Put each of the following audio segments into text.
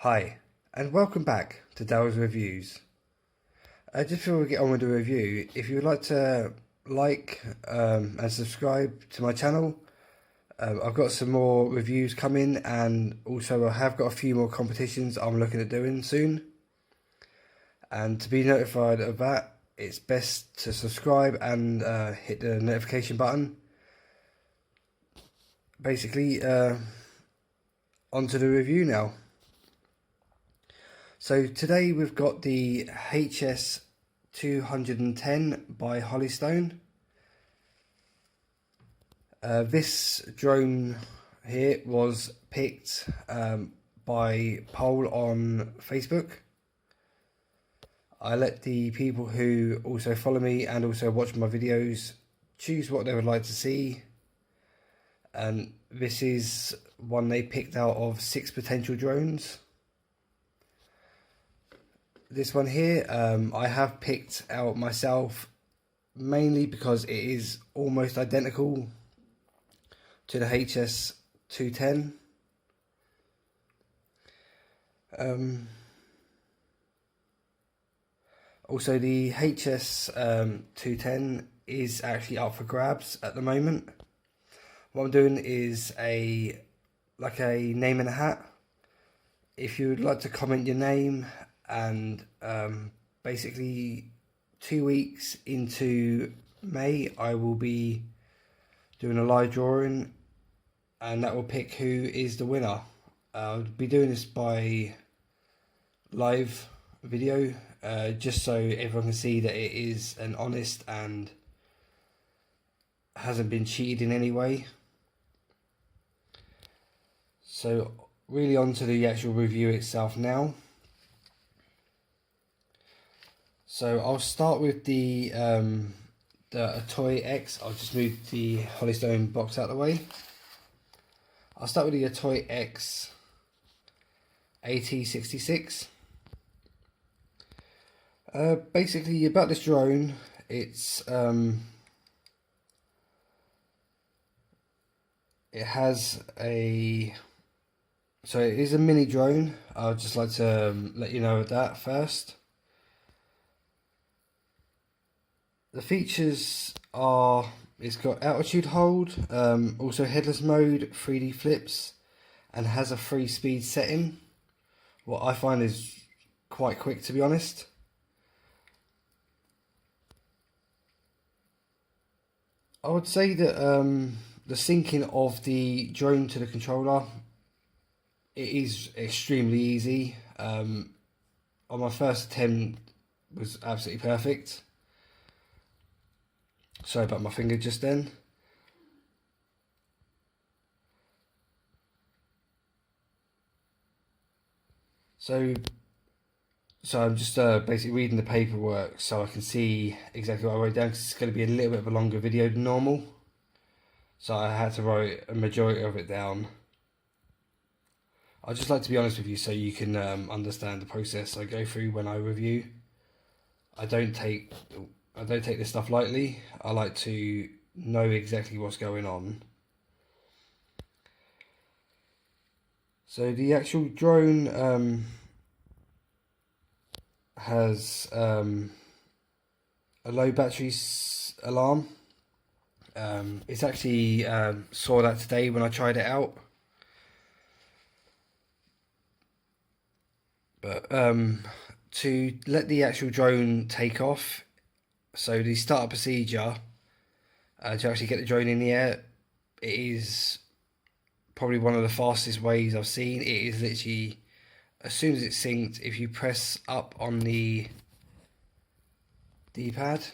Hi, and welcome back to Dell's Reviews. Just before we get on with the review, if you would like to and subscribe to my channel, I've got some more reviews coming, and also I have got a few more competitions I'm looking at doing soon. And to be notified of that, it's best to subscribe and hit the notification button. Basically, onto the review now. So today we've got the HS 210 by Holystone. This drone here was picked by poll on Facebook. I let the people who also follow me and also watch my videos choose what they would like to see, and this is one they picked out of 6 potential drones. This one here I have picked out myself, mainly because it is almost identical to the HS 210. Also, the HS 210 is actually up for grabs at the moment. What I'm doing is like a name in a hat. If you would like to comment your name, and basically 2 weeks into May I will be doing a live drawing, and that will pick who is the winner. I'll be doing this by live video, just so everyone can see that it is an honest and hasn't been cheated in any way. So really on to the actual review itself now. So I'll start with the Atoy X. I'll just move the Holystone box out of the way. I'll start with the Atoy X AT66. Basically about this drone, it has it is a mini drone. I'd just like to let you know that first. The features are, it's got altitude hold, also headless mode, 3D flips, and has a 3-speed setting. What I find is quite quick, to be honest. I would say that the syncing of the drone to the controller, it is extremely easy. On my first attempt was absolutely perfect. Sorry about my finger just then. So I'm just basically reading the paperwork so I can see exactly what I wrote down, because it's going to be a little bit of a longer video than normal. So I had to write a majority of it down. I'd just like to be honest with you so you can understand the process I go through when I review. I don't take this stuff lightly. I like to know exactly what's going on. So the actual drone has a low battery alarm. It's actually saw that today when I tried it out. But to let the actual drone take off, so the startup procedure to actually get the drone in the air, it is probably one of the fastest ways I've seen. It is literally, as soon as it's synced, if you press up on the D-pad,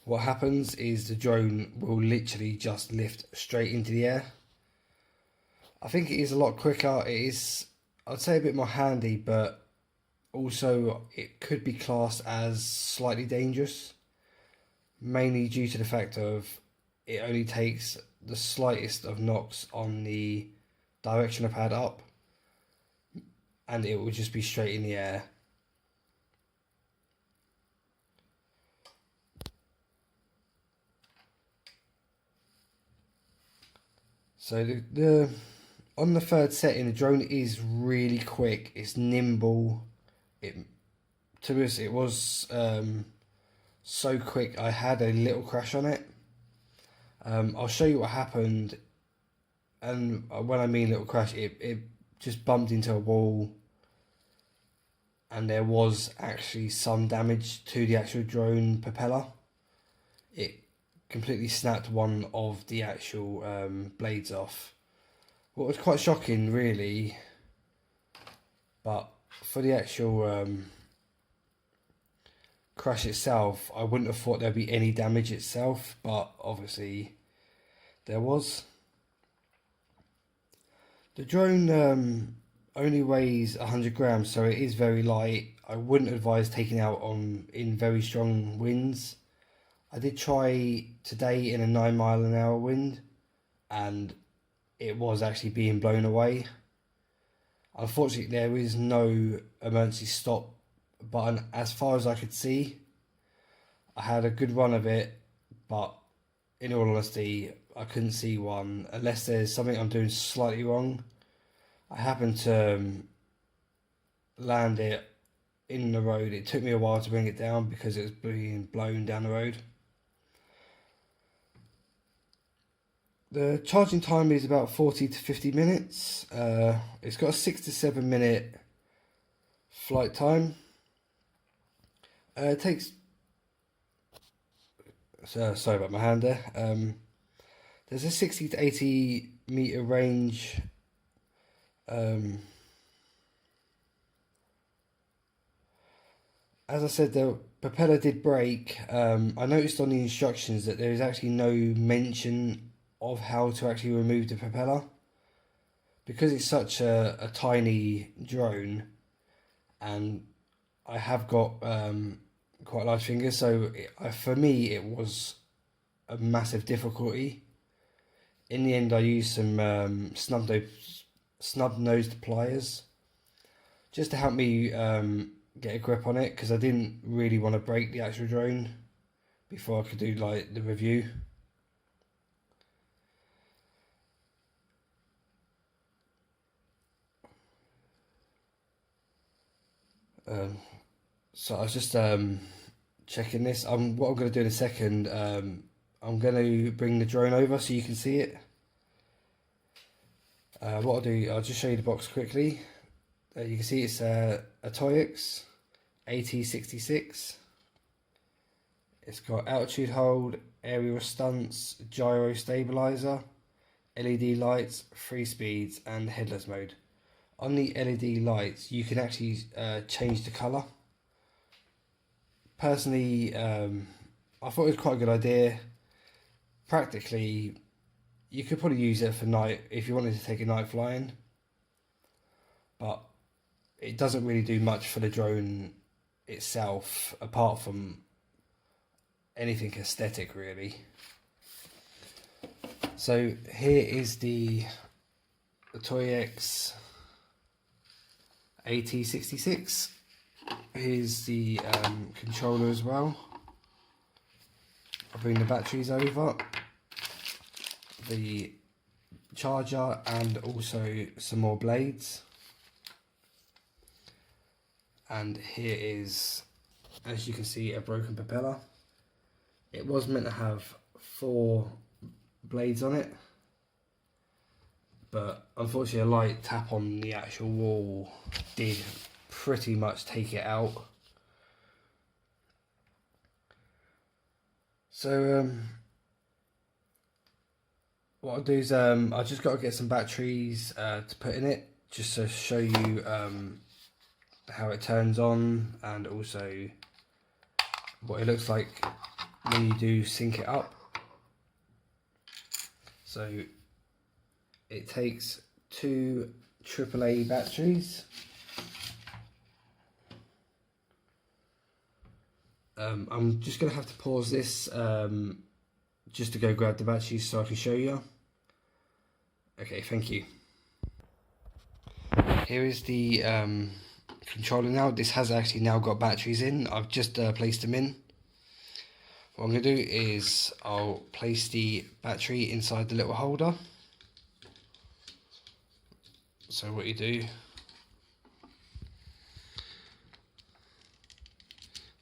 what happens is the drone will literally just lift straight into the air. I think it is a lot quicker. It is, I'd say, a bit more handy, but also it could be classed as slightly dangerous, mainly due to the fact of it only takes the slightest of knocks on the directional pad up and it will just be straight in the air. So the On the third setting, the drone is really quick. It's nimble. To us, it was so quick. I had a little crash on it. I'll show you what happened. And when I mean little crash, it just bumped into a wall, and there was actually some damage to the actual drone propeller. It completely snapped one of the actual blades off. What was quite shocking, really, but for the actual crash itself, I wouldn't have thought there'd be any damage itself, but obviously there was. The drone only weighs 100 grams, so it is very light. I wouldn't advise taking out in very strong winds. I did try today in a 9 mile an hour wind, and it was actually being blown away. Unfortunately, there is no emergency stop button as far as I could see. I had a good run of it, but in all honesty, I couldn't see one unless there's something I'm doing slightly wrong. I happened to land it in the road. It took me a while to bring it down because it was being blown down the road. The charging time is about 40 to 50 minutes. It's got a 6 to 7 minute flight time. It takes... sorry about my hand there. There's a 60 to 80 meter range. As I said, the propeller did break. I noticed on the instructions that there is actually no mention of how to actually remove the propeller. Because it's such a tiny drone, and I have got quite large fingers, so for me it was a massive difficulty. In the end, I used some snub-nosed pliers just to help me get a grip on it, because I didn't really want to break the actual drone before I could do like the review. So I was just checking this. What I'm going to do in a second, I'm going to bring the drone over so you can see it. What I'll do, I'll just show you the box quickly. You can see it's a Toyex AT66. It's got altitude hold, aerial stunts, gyro stabilizer, LED lights, 3 speeds, and headless mode. On the LED lights, you can actually change the colour. Personally, I thought it was quite a good idea. Practically, you could probably use it for night if you wanted to take a night flying, but it doesn't really do much for the drone itself, apart from anything aesthetic, really. So here is the Toyex AT66. Here's the controller as well. I'll bring the batteries over, the charger, and also some more blades. And here is, as you can see, a broken propeller. It was meant to have 4 blades on it, but unfortunately a light tap on the actual wall did pretty much take it out. So what I'll do is I just got to get some batteries to put in it, just to show you how it turns on, and also what it looks like when you do sync it up. So it takes 2 AAA batteries. I'm just going to have to pause this just to go grab the batteries so I can show you. Okay, thank you. Here is the controller now. This has actually now got batteries in. I've just placed them in. What I'm going to do is I'll place the battery inside the little holder. So what you do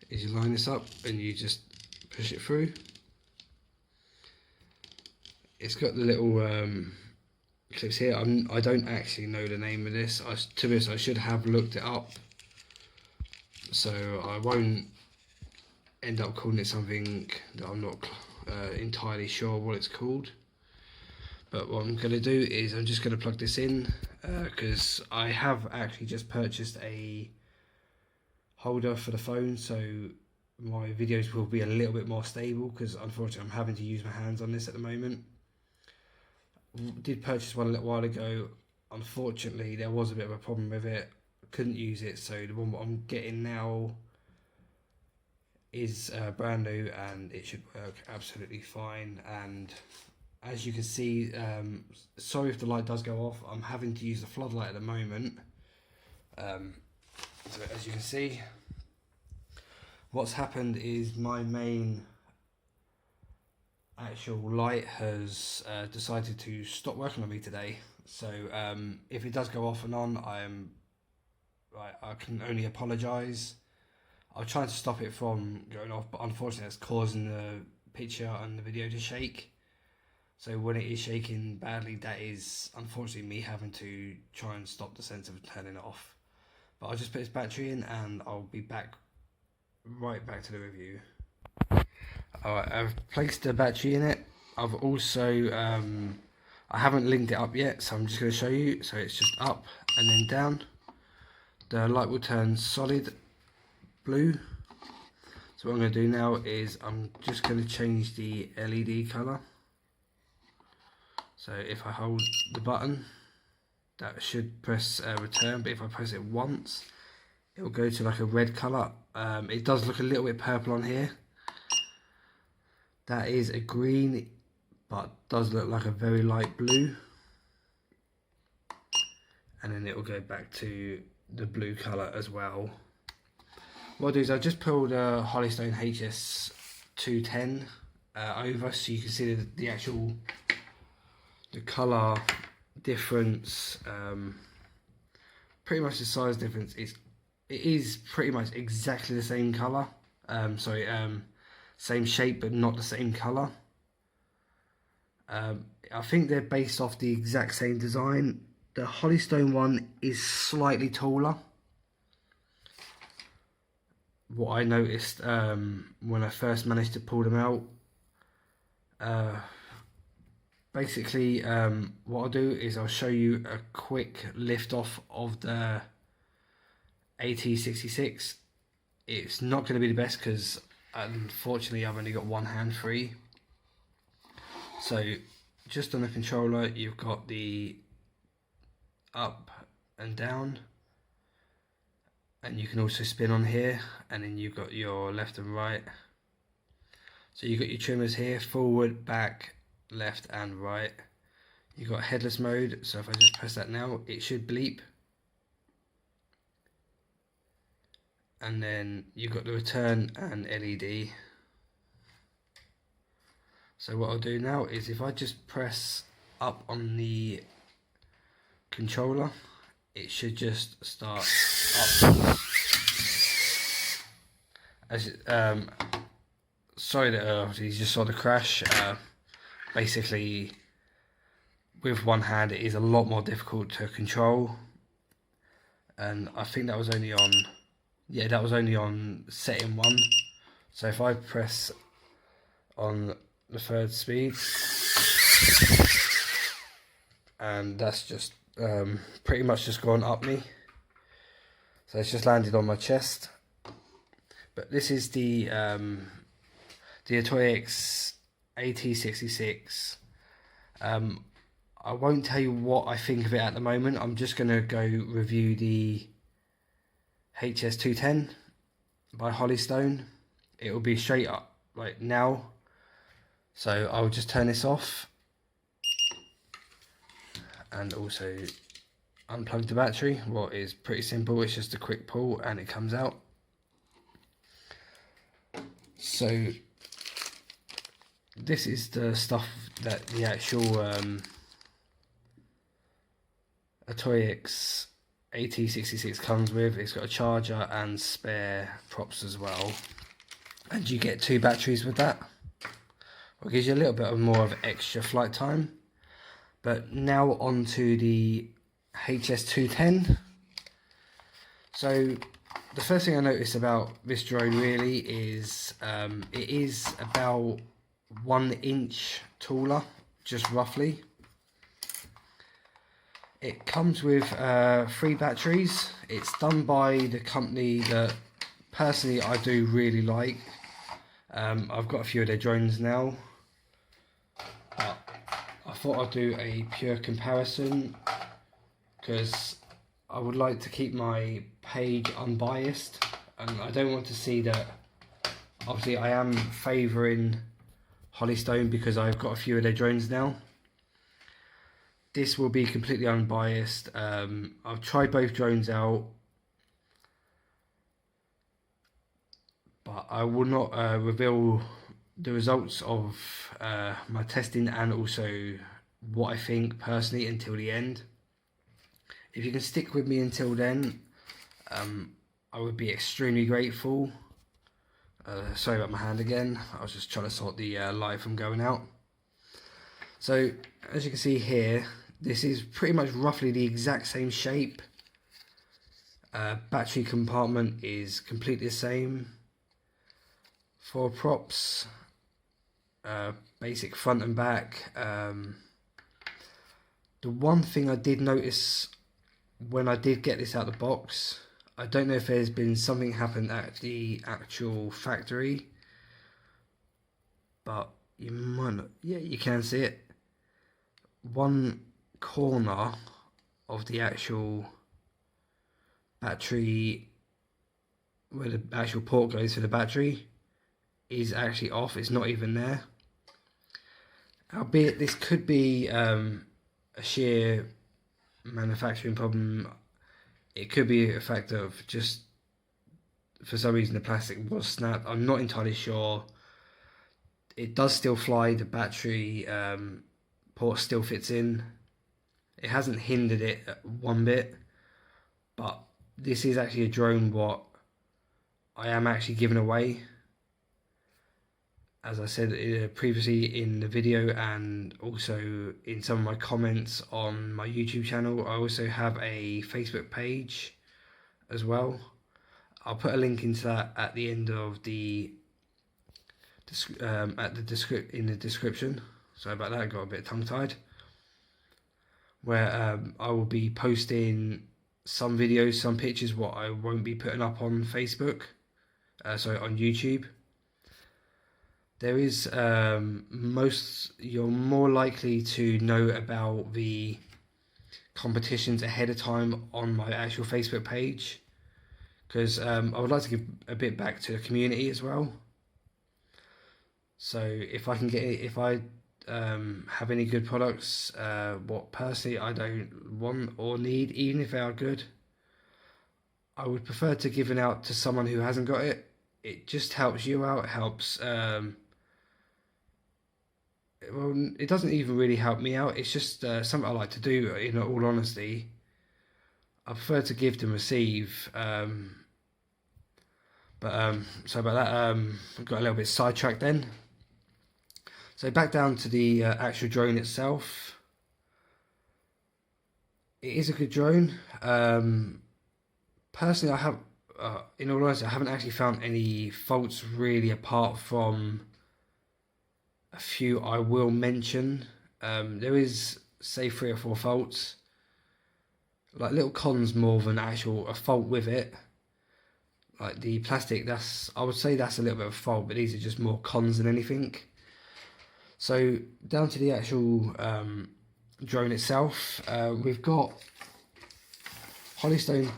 is you line this up and you just push it through. It's got the little clips here. I don't actually know the name of this. To be honest, I should have looked it up, so I won't end up calling it something that I'm not entirely sure what it's called. But what I'm going to do is I'm just going to plug this in, because I have actually just purchased a holder for the phone, so my videos will be a little bit more stable, because unfortunately I'm having to use my hands on this at the moment. Did purchase one a little while ago. Unfortunately there was a bit of a problem with it, couldn't use it, so the one I'm getting now is brand new and it should work absolutely fine. And as you can see, sorry if the light does go off, I'm having to use the floodlight at the moment. So as you can see, what's happened is my main actual light has decided to stop working on me today. So if it does go off and on, I can only apologise. I'll try to stop it from going off, but unfortunately it's causing the picture and the video to shake. So when it is shaking badly, that is unfortunately me having to try and stop the sensor from turning it off. But I'll just put this battery in and I'll be right back to the review. Alright, I've placed the battery in it. I've also, I haven't linked it up yet, so I'm just going to show you. So it's just up and then down. The light will turn solid blue. So what I'm going to do now is I'm just going to change the LED colour. So if I hold the button, that should press return, but if I press it once, it will go to like a red colour. It does look a little bit purple on here. That is a green, but does look like a very light blue. And then it will go back to the blue colour as well. What I'll do is I'll just pull the Holystone HS210 over so you can see the actual colour difference, pretty much the size difference. It is pretty much exactly the same colour, same shape but not the same colour. I think they're based off the exact same design. The Holystone one is slightly taller. What I noticed when I first managed to pull them out, basically what I'll do is I'll show you a quick lift off of the AT66. It's not going to be the best because unfortunately I've only got one hand free. So just on the controller you've got the up and down, and you can also spin on here, and then you've got your left and right. So you've got your trimmers here, forward, back, left and right. You've got headless mode, so if I just press that now, it should bleep. And then you've got the return and LED. So what I'll do now is if I just press up on the controller, it should just start up. Sorry that you just saw the crash. Basically, with one hand it is a lot more difficult to control, and I think that was only on, yeah, that was only on setting 1. So if I press on the third speed, and that's just pretty much just gone up me, so it's just landed on my chest. But this is the Atoyx AT66. I won't tell you what I think of it at the moment. I'm just going to go review the HS210 by Holystone. It will be straight up like now. So I'll just turn this off and also unplug the battery. What is pretty simple, it's just a quick pull and it comes out. So this is the stuff that the actual Atoyx AT66 comes with. It's got a charger and spare props as well, and you get 2 batteries with that, which gives you a little bit of more of extra flight time. But now on to the HS210. So the first thing I noticed about this drone really is it is about 1 inch taller, just roughly. It comes with 3 batteries. It's done by the company that personally I do really like. I've got a few of their drones now, but I thought I'd do a pure comparison because I would like to keep my page unbiased, and I don't want to see that. Obviously I am favouring Holystone because I've got a few of their drones now. This will be completely unbiased. I've tried both drones out, but I will not reveal the results of my testing and also what I think personally until the end. If you can stick with me until then, I would be extremely grateful. Sorry about my hand again, I was just trying to sort the light from going out. So as you can see here, this is pretty much roughly the exact same shape. Battery compartment is completely the same. 4 props, basic front and back. The one thing I did notice when I did get this out of the box, I don't know if there's been something happened at the actual factory, but you might not, yeah, you can see it. One corner of the actual battery, where the actual port goes for the battery, is actually off. It's not even there. Albeit this could be a sheer manufacturing problem. It could be a fact of just for some reason the plastic was snapped. I'm not entirely sure. It does still fly. The battery port still fits in. It hasn't hindered it one bit, but this is actually a drone what I am actually giving away. As I said previously in the video and also in some of my comments on my YouTube channel, I also have a Facebook page as well. I'll put a link into that at the end of the in the description. Sorry about that, I got a bit tongue-tied. Where I will be posting some videos, some pictures, what I won't be putting up on Facebook, sorry, on YouTube. There is you're more likely to know about the competitions ahead of time on my actual Facebook page, because I would like to give a bit back to the community as well. So if I can get it, if I have any good products, what personally I don't want or need, even if they are good, I would prefer to give it out to someone who hasn't got it. It just helps you out. It helps. Well, it doesn't even really help me out. It's just something I like to do. In all honesty, I prefer to give than receive. Sorry about that. I got a little bit sidetracked then. So back down to the actual drone itself. It is a good drone. Personally, I have, in all honesty, I haven't actually found any faults really, apart from a few I will mention. There is, say, 3 or 4 faults, like little cons more than actual a fault with it. Like the plastic, I would say that's a little bit of a fault, but these are just more cons than anything. So down to the actual drone itself, we've got Holystone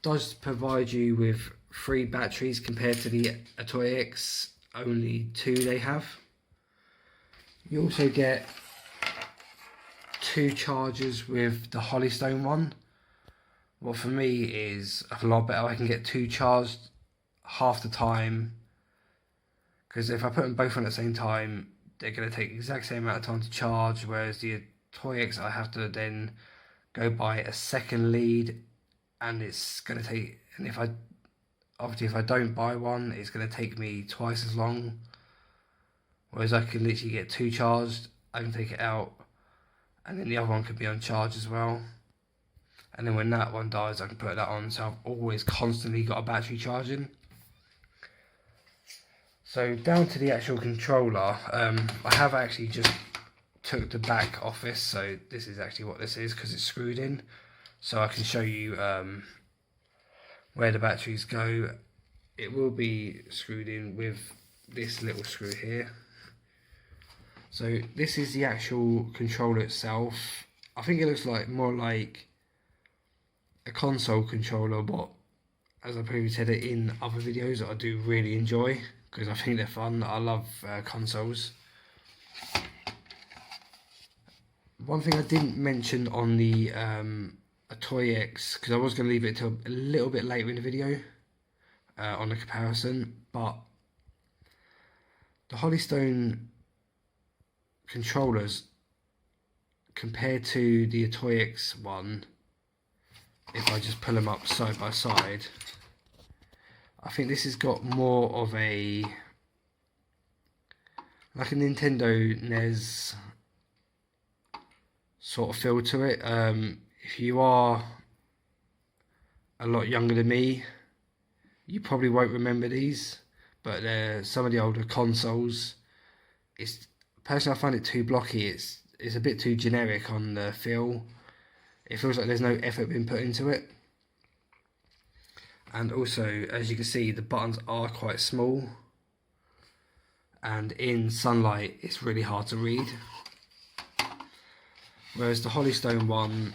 does provide you with 3 batteries compared to the Atoyx, only 2 they have. You also get 2 chargers with the Holystone one. What for me is a lot better. I can get 2 charged half the time, because if I put them both on at the same time, they're going to take the exact same amount of time to charge, whereas the Atoyx I have to then go buy a second lead, and it's going to take, and if I don't buy one, it's going to take me twice as long. Whereas I can literally get 2 charged, I can take it out, and then the other one could be on charge as well. And then when that one dies, I can put that on, so I've always constantly got a battery charging. So down to the actual controller, I have actually just took the back off this, so this is actually what this is because it's screwed in. So I can show you where the batteries go. It will be screwed in with this little screw here. So this is the actual controller itself. I think it looks like more like a console controller, but as I previously said it in other videos, that I do really enjoy because I think they're fun. I love consoles. One thing I didn't mention on the Atoy-X, because I was going to leave it till a little bit later in the video on the comparison, but the Holystone controllers compared to the Atoy-X one, if I just pull them up side by side, I think this has got more of a, like a Nintendo NES sort of feel to it. If you are a lot younger than me, you probably won't remember these, but some of the older consoles, personally I find it too blocky. It's a bit too generic on the feel. It feels like there's no effort being put into it. And also, as you can see, the buttons are quite small, and in sunlight it's really hard to read. Whereas the Holystone one,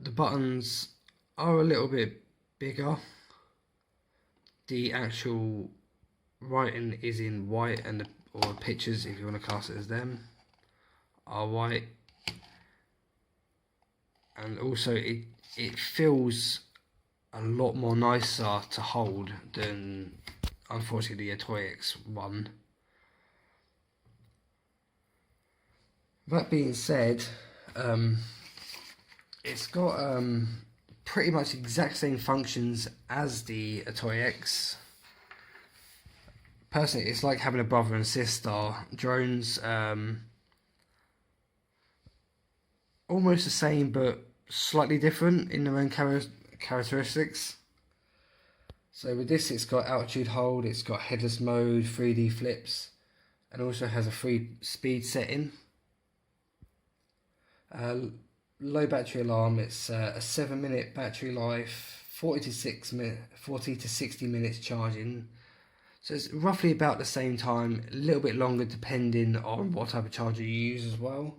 the buttons are a little bit bigger. The actual writing is in white, and or pictures, if you want to class it as them, are white. And also it feels a lot more nicer to hold than, unfortunately, the Atoy-X one. That being said, it's got pretty much exact same functions as the Atoy-X. Personally, it's like having a brother and sister. Drones, almost the same but slightly different in their own characteristics. So with this, it's got altitude hold, it's got headless mode, 3D flips, and also has a 3-speed setting. Low battery alarm, it's a 7-minute battery life, 40 to 60 minutes charging. So it's roughly about the same time, a little bit longer depending on what type of charger you use as well.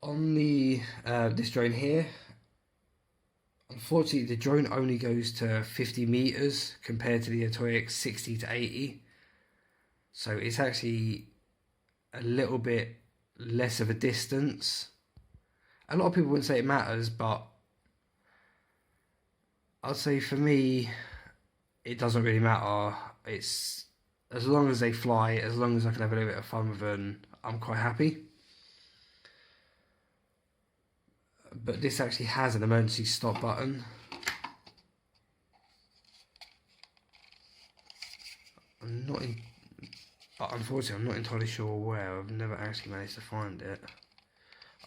On the this drone here, unfortunately the drone only goes to 50 meters compared to the Atoy-X 60 to 80. So it's actually a little bit less of a distance. A lot of people wouldn't say it matters, but I'd say for me it doesn't really matter. It's as long as they fly, as long as I can have a little bit of fun with them, I'm quite happy. But this actually has an emergency stop button. Unfortunately, I'm not entirely sure where. I've never actually managed to find it.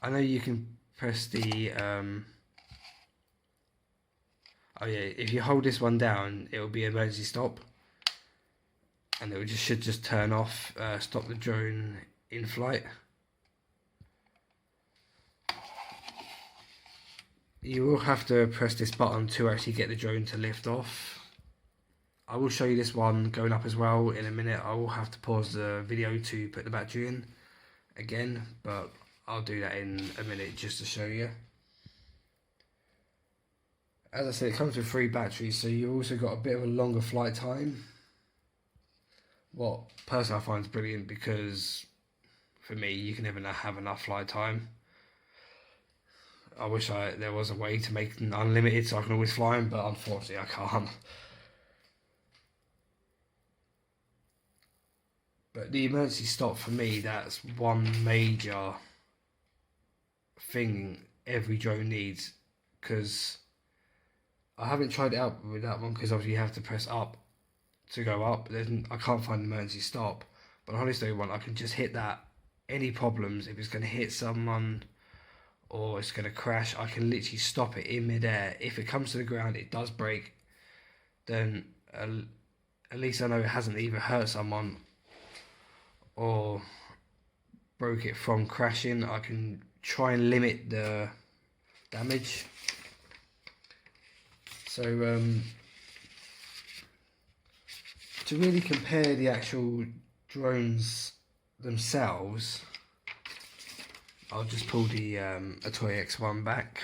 I know you can press the oh yeah, if you hold this one down, it will be emergency stop, and it should just turn off, stop the drone in flight. You will have to press this button to actually get the drone to lift off. I will show you this one going up as well in a minute. I will have to pause the video to put the battery in again, but I'll do that in a minute just to show you. As I said, it comes with 3 batteries, so you also got a bit of a longer flight time. What personally I find is brilliant, because for me, you can never have enough flight time. I wish there was a way to make them unlimited so I can always fly them, but unfortunately I can't. But the emergency stop, for me, that's one major thing every drone needs, because I haven't tried it out with that one, because obviously you have to press up to go up. I can't find an emergency stop, but on Holystone one I can just hit that. Any problems, if it's going to hit someone or it's going to crash, I can literally stop it in midair. If it comes to the ground, it does break, then at least I know it hasn't either hurt someone or broke it from crashing. I can try and limit the damage. So to really compare the actual drones themselves, I'll just pull the Atoy X1 back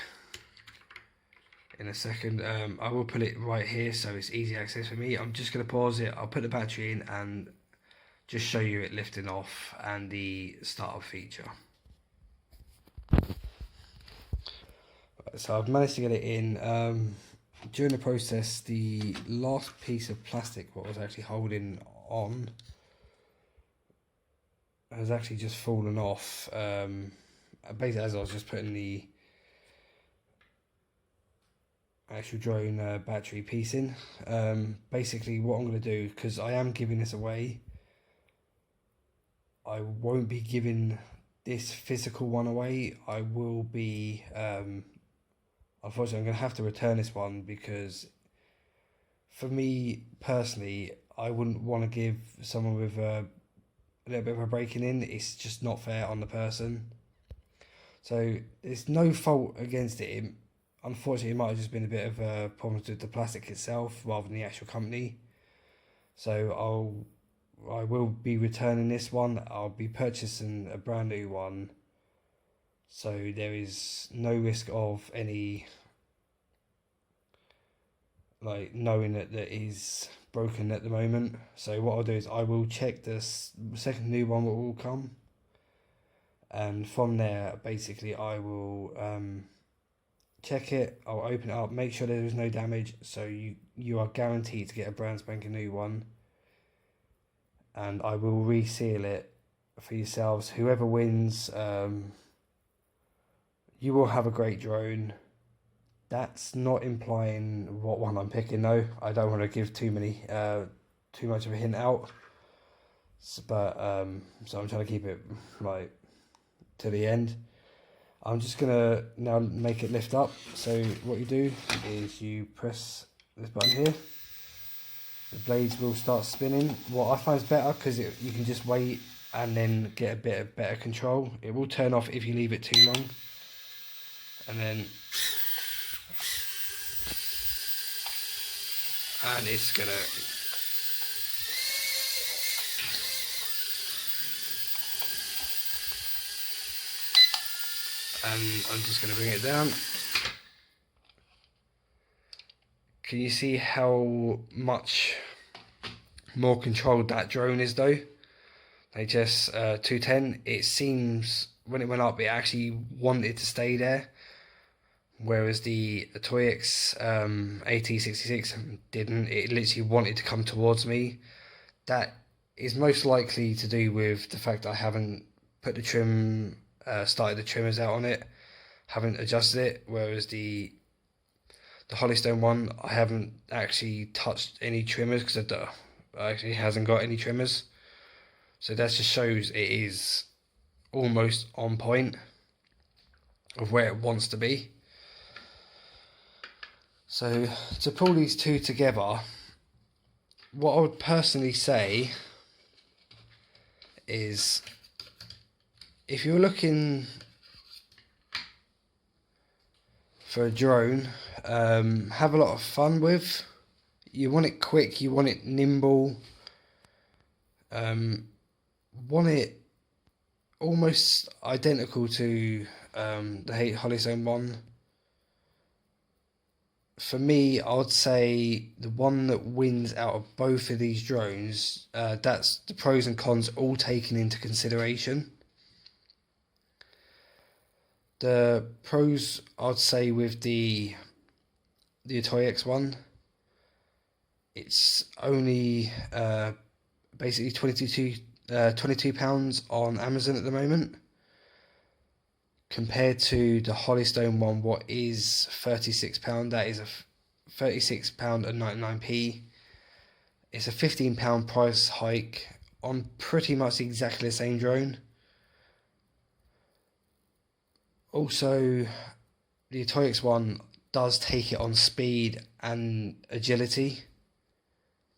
in a second. I will put it right here so it's easy access for me. I'm just going to pause it, I'll put the battery in and just show you it lifting off and the startup feature. So I've managed to get it in. During the process, the last piece of plastic what was actually holding on has actually just fallen off. Basically, as I was just putting the actual drone battery piece in. Basically, what I'm going to do, because I am giving this away, I won't be giving this physical one away. I will be, unfortunately, I'm going to have to return this one, because for me personally, I wouldn't want to give someone with a little bit of a breaking in. It's just not fair on the person. So there's no fault against it. Unfortunately, it might have just been a bit of a problem with the plastic itself rather than the actual company. So I will be returning this one. I'll be purchasing a brand new one. So there is no risk of any, like, knowing that that is broken at the moment. So what I'll do is I will check this second new one what will come, and from there basically I will check it, I'll open it up, make sure there is no damage, so you are guaranteed to get a brand spanking new one, and I will reseal it for yourselves. Whoever wins, you will have a great drone. That's not implying what one I'm picking though. I don't want to give too much of a hint out. But so I'm trying to keep it like to the end. I'm just gonna now make it lift up. So what you do is you press this button here. The blades will start spinning. What I find is better, because you can just wait and then get a bit of better control. It will turn off if you leave it too long. And then it's gonna I'm just gonna bring it down. Can you see how much more controlled that drone is though? HS 210, it seems when it went up it actually wanted to stay there, whereas the Atoy AT66 didn't. It literally wanted to come towards me. That is most likely to do with the fact I haven't put the trim, started the trimmers out on it, haven't adjusted it, whereas the Holystone one I haven't actually touched any trimmers, because it actually hasn't got any trimmers. So that just shows it is almost on point of where it wants to be. So to pull these two together, what I would personally say is, if you're looking for a drone, have a lot of fun with, you want it quick, you want it nimble, want it almost identical to the Holystone one. For me, I would say the one that wins out of both of these drones, that's the pros and cons all taken into consideration. The pros, I'd say, with the Atoy X1, it's only basically £22 on Amazon at the moment, compared to the Holystone one, what is £36, that is a £36.99. It's a £15 price hike on pretty much exactly the same drone. Also, the Atoyx one does take it on speed and agility.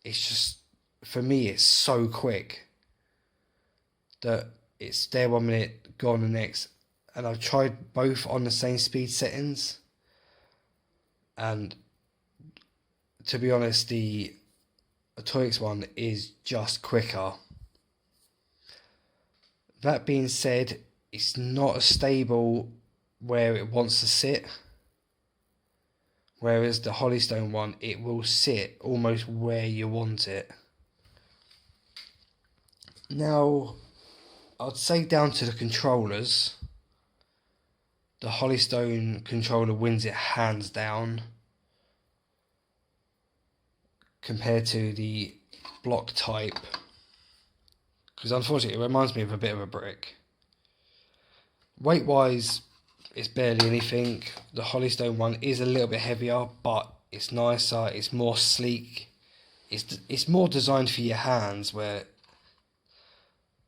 It's just, for me, it's so quick that it's there 1 minute, gone the next. And I've tried both on the same speed settings, and to be honest, the Atoyx one is just quicker. That being said, it's not as stable where it wants to sit, whereas the Holystone one, it will sit almost where you want it. Now, I'd say down to the controllers, the Holystone controller wins it hands down compared to the block type, because unfortunately it reminds me of a bit of a brick. Weight wise, it's barely anything. The Holystone one is a little bit heavier, but it's nicer, it's more sleek, it's more designed for your hands, where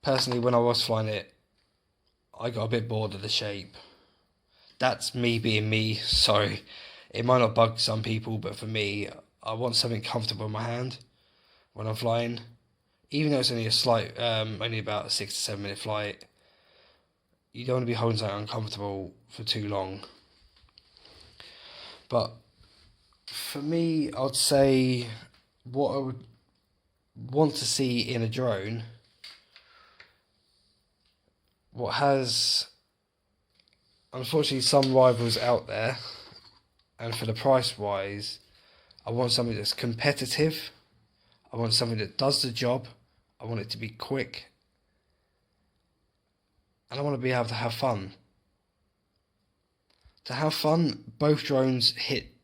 personally when I was flying it, I got a bit bored of the shape. That's me being me, so it might not bug some people, but for me, I want something comfortable in my hand when I'm flying. Even though it's only a slight, only about a 6 to 7 minute flight, you don't want to be holding something uncomfortable for too long. But for me, I'd say what I would want to see in a drone, what has unfortunately some rivals out there, and for the price wise, I want something that's competitive, I want something that does the job, I want it to be quick, and I want to be able to have fun. To have fun, both drones hit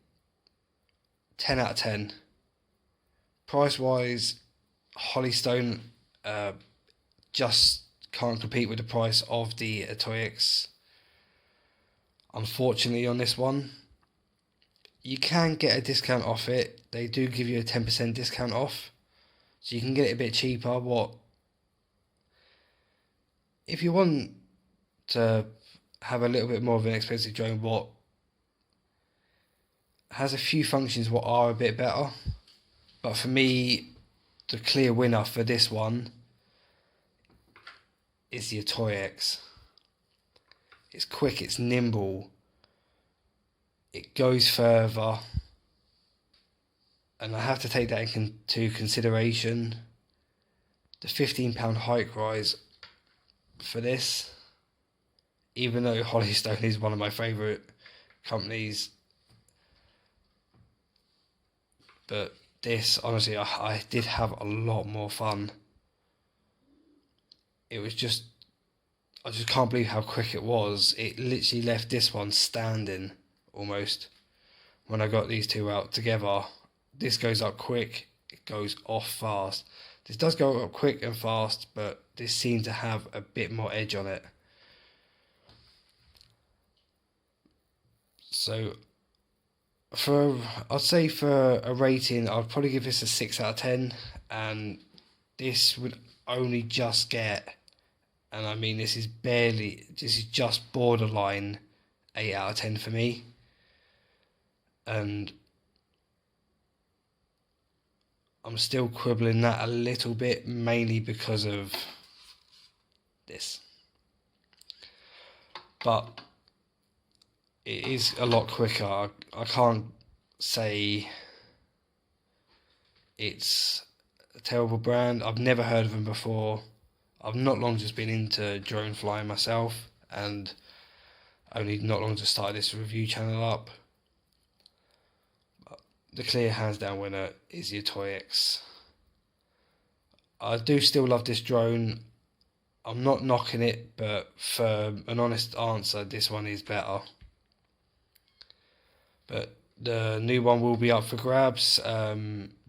10 out of 10. Price wise, Holystone just can't compete with the price of the Atoyx. Unfortunately on this one, you can get a discount off it. They do give you a 10% discount off, so you can get it a bit cheaper. What if you want to have a little bit more of an expensive drone, what has a few functions what are a bit better, but for me, the clear winner for this one is the Atoyx. It's quick, it's nimble, it goes further, and I have to take that into consideration. The £15 hike rise for this, even though Holystone is one of my favourite companies, but this, honestly, I did have a lot more fun. It was just, I just can't believe how quick it was. It literally left this one standing almost when I got these two out together. This goes up quick, it goes off fast. This does go up quick and fast, but this seemed to have a bit more edge on it. So I'd say for a rating, I'd probably give this a 6 out of 10, and this would only just get, and I mean this is just borderline 8 out of 10 for me. And I'm still quibbling that a little bit, mainly because of this. But it is a lot quicker. I can't say it's a terrible brand. I've never heard of them before. I've not long just been into drone flying myself, and only not long just started this review channel up. But the clear hands down winner is the Atoyx. I do still love this drone. I'm not knocking it, but for an honest answer, this one is better. But the new one will be up for grabs.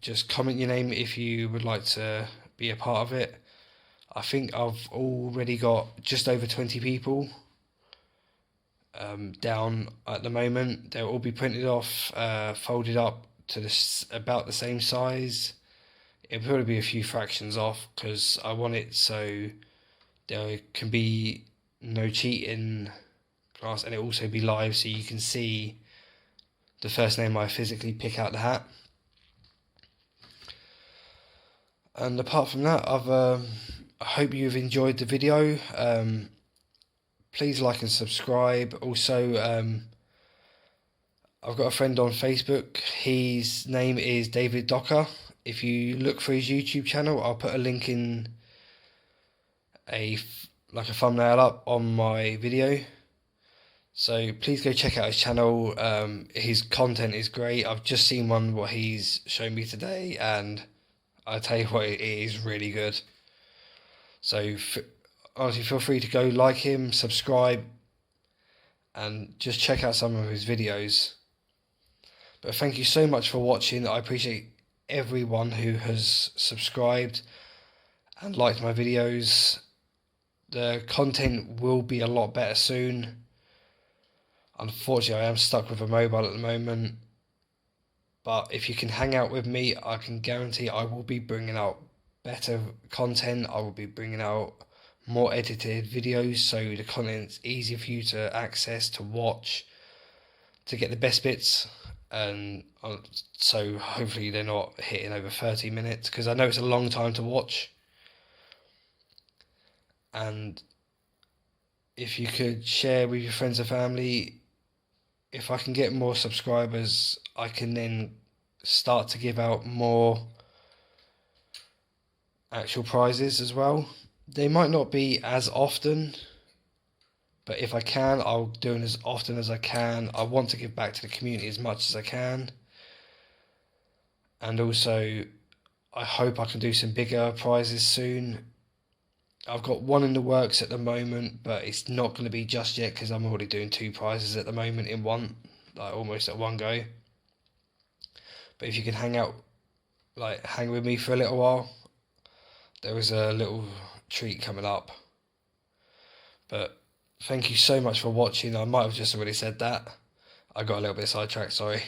Just comment your name if you would like to be a part of it. I think I've already got just over 20 people down at the moment. They'll all be printed off, folded up to about the same size. It'll probably be a few fractions off because I want it so there can be no cheating class, and it also be live so you can see the first name I physically pick out the hat. And apart from that, I hope you've enjoyed the video. Please like and subscribe. Also, I've got a friend on Facebook. His name is David Docker. If you look for his YouTube channel, I'll put a link in a thumbnail up on my video. So please go check out his channel. His content is great. I've just seen what he's shown me today, and I tell you what, it is really good. So honestly, feel free to go like him, subscribe, and just check out some of his videos. But thank you so much for watching. I appreciate everyone who has subscribed and liked my videos. The content will be a lot better soon. Unfortunately, I am stuck with a mobile at the moment. But if you can hang out with me, I can guarantee I will be bringing out better content. I will be bringing out more edited videos, so the content's easy for you to access, to watch, to get the best bits. And so hopefully they're not hitting over 30 minutes, because I know it's a long time to watch. And if you could share with your friends and family, if I can get more subscribers, I can then start to give out more actual prizes as well. They might not be as often, but if I can, I'll do it as often as I can. I want to give back to the community as much as I can. And also, I hope I can do some bigger prizes soon. I've got one in the works at the moment, but it's not going to be just yet because I'm already doing 2 prizes at the moment in one, almost at one go. But if you can hang with me for a little while, there is a little treat coming up. But thank you so much for watching. I might have just already said that. I got a little bit sidetracked, sorry.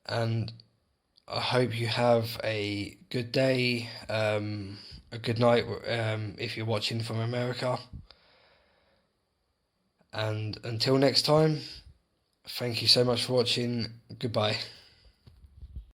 And I hope you have a good day, a good night if you're watching from America. And until next time, thank you so much for watching. Goodbye.